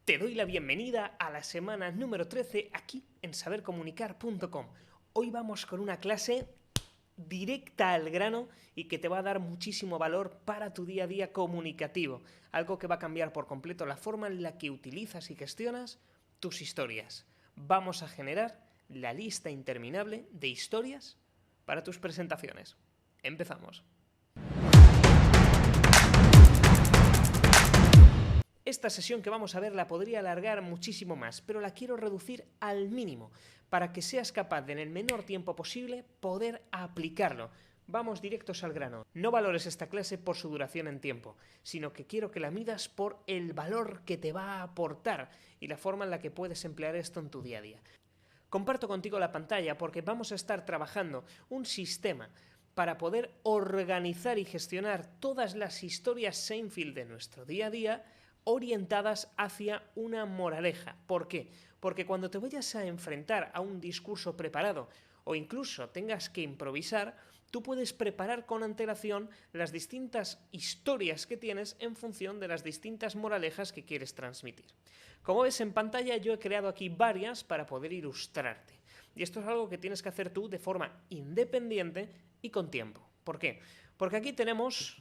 Te doy la bienvenida a la semana número 13 aquí en sabercomunicar.com. Hoy vamos con una clase directa al grano y que te va a dar muchísimo valor para tu día a día comunicativo. Algo que va a cambiar por completo la forma en la que utilizas y gestionas tus historias. Vamos a generar la lista interminable de historias para tus presentaciones. Empezamos. Esta sesión que vamos a ver la podría alargar muchísimo más, pero la quiero reducir al mínimo para que seas capaz de en el menor tiempo posible poder aplicarlo. Vamos directos al grano. No valores esta clase por su duración en tiempo, sino que quiero que la midas por el valor que te va a aportar y la forma en la que puedes emplear esto en tu día a día. Comparto contigo la pantalla porque vamos a estar trabajando un sistema para poder organizar y gestionar todas las historias Seinfeld de nuestro día a día orientadas hacia una moraleja. ¿Por qué? Porque cuando te vayas a enfrentar a un discurso preparado o incluso tengas que improvisar, tú puedes preparar con antelación las distintas historias que tienes en función de las distintas moralejas que quieres transmitir. Como ves en pantalla, yo he creado aquí varias para poder ilustrarte. Y esto es algo que tienes que hacer tú de forma independiente y con tiempo. ¿Por qué? Porque aquí tenemos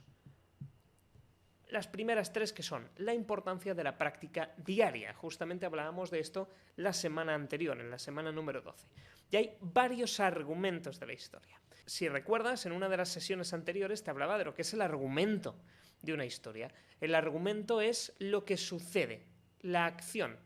las primeras tres, que son la importancia de la práctica diaria. Justamente hablábamos de esto la semana anterior, en la semana número 12. Y hay varios argumentos de la historia. Si recuerdas, en una de las sesiones anteriores te hablaba de lo que es el argumento de una historia. El argumento es lo que sucede, la acción,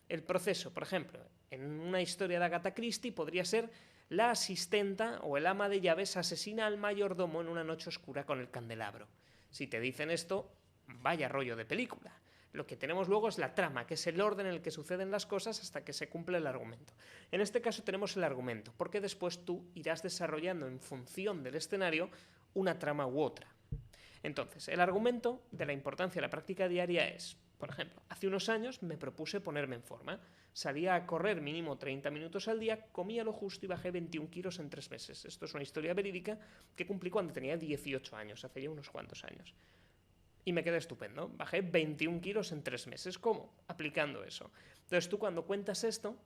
el proceso. Por ejemplo, en una historia de Agatha Christie podría ser la asistenta o el ama de llaves asesina al mayordomo en una noche oscura con el candelabro. Si te dicen esto, vaya rollo de película. Lo que tenemos luego es la trama, que es el orden en el que suceden las cosas hasta que se cumple el argumento. En este caso tenemos el argumento, porque después tú irás desarrollando en función del escenario una trama u otra. Entonces, el argumento de la importancia de la práctica diaria es, por ejemplo, hace unos años me propuse ponerme en forma. Salía a correr mínimo 30 minutos al día, comía lo justo y bajé 21 kilos en 3 meses. Esto es una historia verídica que cumplí cuando tenía 18 años, hace ya unos cuantos años. Y me quedé estupendo. Bajé 21 kilos en 3 meses. ¿Cómo? Aplicando eso. Entonces tú cuando cuentas esto,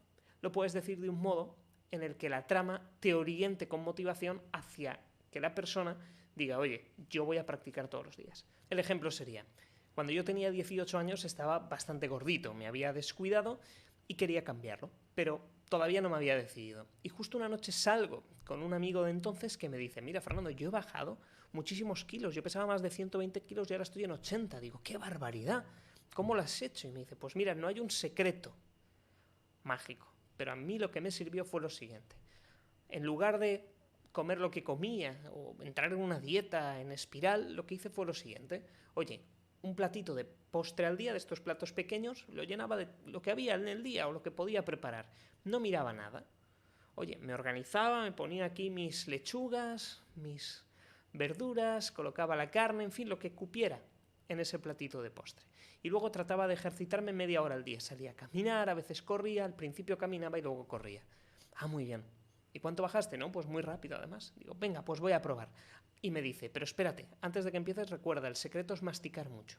lo puedes decir de un modo en el que la trama te oriente con motivación hacia que la persona diga, oye, yo voy a practicar todos los días. El ejemplo sería, cuando yo tenía 18 años estaba bastante gordito, me había descuidado y quería cambiarlo, pero todavía no me había decidido. Y justo una noche salgo con un amigo de entonces que me dice, mira Fernando, yo he bajado muchísimos kilos, yo pesaba más de 120 kilos y ahora estoy en 80. Digo, ¡qué barbaridad! ¿Cómo lo has hecho? Y me dice, pues mira, no hay un secreto mágico, pero a mí lo que me sirvió fue lo siguiente. En lugar de comer lo que comía o entrar en una dieta en espiral, lo que hice fue lo siguiente. Oye, un platito de postre al día, de estos platos pequeños, lo llenaba de lo que había en el día o lo que podía preparar. No miraba nada. Oye, me organizaba, me ponía aquí mis lechugas, mis verduras, colocaba la carne, en fin, lo que cupiera en ese platito de postre. Y luego trataba de ejercitarme media hora al día. Salía a caminar, a veces corría, al principio caminaba y luego corría. Ah, muy bien. ¿Y cuánto bajaste? No, pues muy rápido además. Digo, venga, pues voy a probar. Y me dice, pero espérate, antes de que empieces recuerda, el secreto es masticar mucho.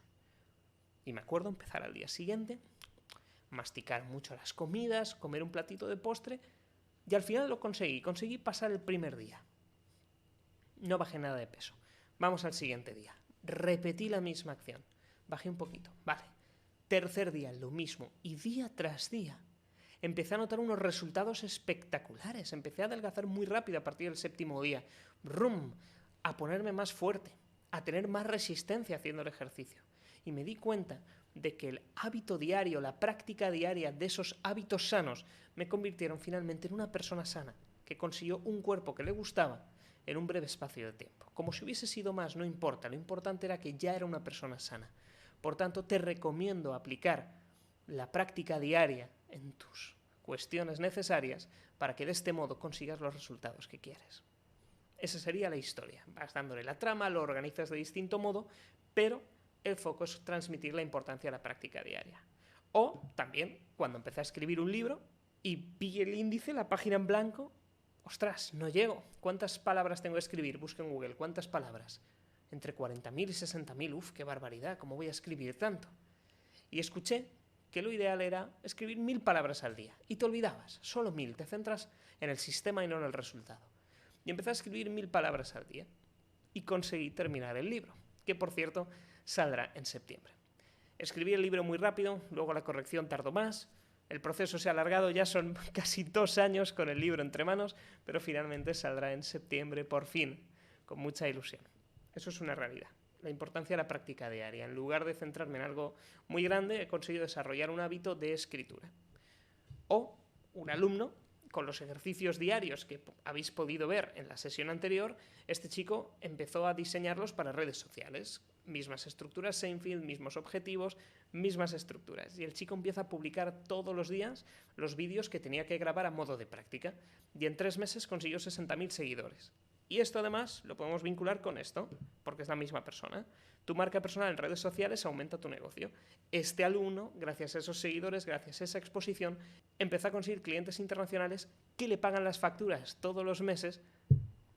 Y me acuerdo empezar al día siguiente, masticar mucho las comidas, comer un platito de postre, y al final lo conseguí pasar el primer día. No bajé nada de peso. Vamos al siguiente día. Repetí la misma acción. Bajé un poquito. Vale. Tercer día, lo mismo. Y día tras día empecé a notar unos resultados espectaculares. Empecé a adelgazar muy rápido a partir del séptimo día. ¡Brum! A ponerme más fuerte. A tener más resistencia haciendo el ejercicio. Y me di cuenta de que el hábito diario, la práctica diaria de esos hábitos sanos me convirtieron finalmente en una persona sana, que consiguió un cuerpo que le gustaba en un breve espacio de tiempo. Como si hubiese sido más, no importa, lo importante era que ya era una persona sana. Por tanto, te recomiendo aplicar la práctica diaria en tus cuestiones necesarias para que de este modo consigas los resultados que quieres. Esa sería la historia. Vas dándole la trama, lo organizas de distinto modo, pero el foco es transmitir la importancia de la práctica diaria. O también, cuando empecé a escribir un libro y vi el índice, la página en blanco, ostras, no llego. ¿Cuántas palabras tengo que escribir? Busco en Google, ¿cuántas palabras? Entre 40.000 y 60.000. Uf, qué barbaridad, ¿cómo voy a escribir tanto? Y escuché que lo ideal era escribir 1000 palabras al día. Y te olvidabas, solo 1000, te centras en el sistema y no en el resultado. Y empecé a escribir 1000 palabras al día y conseguí terminar el libro, que por cierto saldrá en septiembre. Escribí el libro muy rápido, luego la corrección tardó más, el proceso se ha alargado, ya son casi 2 años con el libro entre manos, pero finalmente saldrá en septiembre, por fin, con mucha ilusión. Eso es una realidad. La importancia de la práctica diaria. En lugar de centrarme en algo muy grande, he conseguido desarrollar un hábito de escritura. O un alumno, con los ejercicios diarios que habéis podido ver en la sesión anterior, este chico empezó a diseñarlos para redes sociales. Mismas estructuras Seinfeld, mismos objetivos, mismas estructuras. Y el chico empieza a publicar todos los días los vídeos que tenía que grabar a modo de práctica. Y en 3 meses consiguió 60.000 seguidores. Y esto además lo podemos vincular con esto, porque es la misma persona. Tu marca personal en redes sociales aumenta tu negocio. Este alumno, gracias a esos seguidores, gracias a esa exposición, empezó a conseguir clientes internacionales que le pagan las facturas todos los meses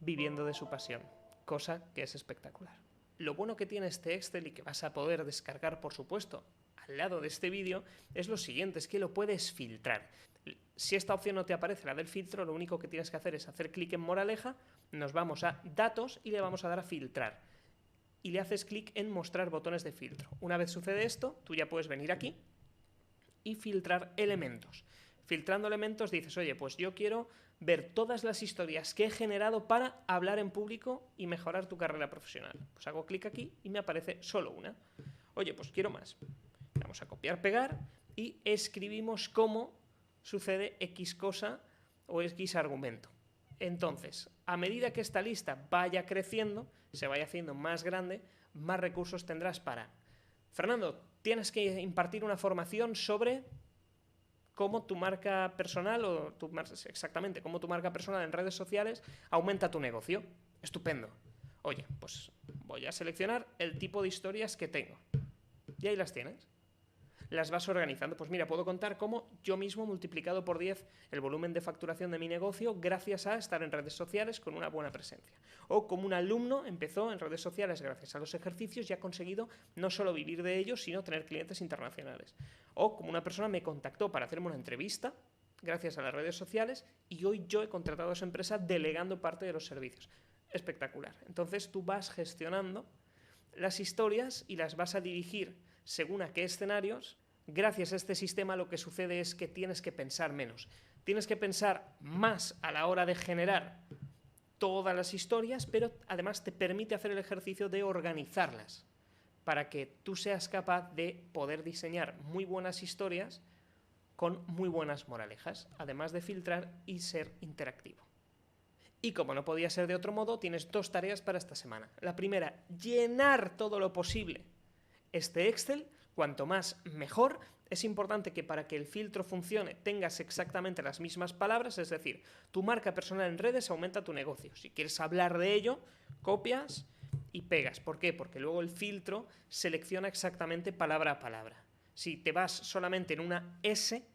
viviendo de su pasión, cosa que es espectacular. Lo bueno que tiene este Excel y que vas a poder descargar, por supuesto, al lado de este vídeo, es lo siguiente, es que lo puedes filtrar. Si esta opción no te aparece, la del filtro, lo único que tienes que hacer es hacer clic en moraleja, nos vamos a datos y le vamos a dar a filtrar. Y le haces clic en mostrar botones de filtro. Una vez sucede esto, tú ya puedes venir aquí y filtrar elementos. Filtrando elementos dices, oye, pues yo quiero ver todas las historias que he generado para hablar en público y mejorar tu carrera profesional. Pues hago clic aquí y me aparece solo una. Oye, pues quiero más. Vamos a copiar, pegar y escribimos cómo sucede X cosa o X argumento. Entonces, a medida que esta lista vaya creciendo, se vaya haciendo más grande, más recursos tendrás para... Fernando, tienes que impartir una formación sobre cómo tu marca personal, exactamente, cómo tu marca personal en redes sociales aumenta tu negocio. Estupendo. Oye, pues voy a seleccionar el tipo de historias que tengo. Y ahí las tienes. Las vas organizando. Pues mira, puedo contar cómo yo mismo he multiplicado por 10 el volumen de facturación de mi negocio gracias a estar en redes sociales con una buena presencia. O como un alumno empezó en redes sociales gracias a los ejercicios y ha conseguido no solo vivir de ellos, sino tener clientes internacionales. O como una persona me contactó para hacerme una entrevista gracias a las redes sociales y hoy yo he contratado a esa empresa delegando parte de los servicios. Espectacular. Entonces tú vas gestionando las historias y las vas a dirigir según a qué escenarios. Gracias a este sistema lo que sucede es que tienes que pensar menos. Tienes que pensar más a la hora de generar todas las historias, pero además te permite hacer el ejercicio de organizarlas para que tú seas capaz de poder diseñar muy buenas historias con muy buenas moralejas, además de filtrar y ser interactivo. Y como no podía ser de otro modo, tienes 2 tareas para esta semana. La primera, llenar todo lo posible este Excel, cuanto más mejor. Es importante que para que el filtro funcione tengas exactamente las mismas palabras, es decir, tu marca personal en redes aumenta tu negocio. Si quieres hablar de ello, copias y pegas. ¿Por qué? Porque luego el filtro selecciona exactamente palabra a palabra. Si te vas solamente en una S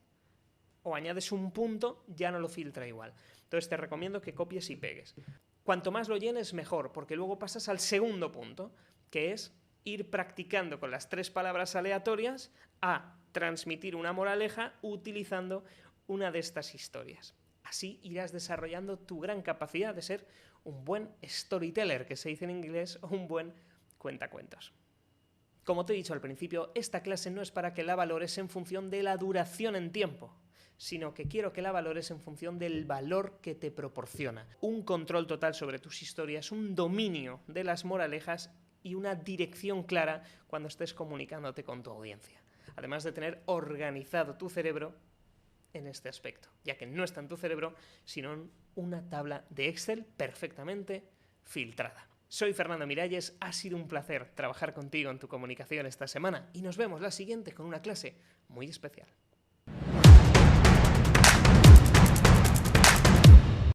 o añades un punto, ya no lo filtra igual. Entonces te recomiendo que copies y pegues. Cuanto más lo llenes, mejor, porque luego pasas al segundo punto, que es ir practicando con las 3 palabras aleatorias a transmitir una moraleja utilizando una de estas historias. Así irás desarrollando tu gran capacidad de ser un buen storyteller, que se dice en inglés, o un buen cuentacuentos. Como te he dicho al principio, esta clase no es para que la valores en función de la duración en tiempo, sino que quiero que la valores en función del valor que te proporciona. Un control total sobre tus historias, un dominio de las moralejas y una dirección clara cuando estés comunicándote con tu audiencia. Además de tener organizado tu cerebro en este aspecto, ya que no está en tu cerebro, sino en una tabla de Excel perfectamente filtrada. Soy Fernando Miralles, ha sido un placer trabajar contigo en tu comunicación esta semana y nos vemos la siguiente con una clase muy especial.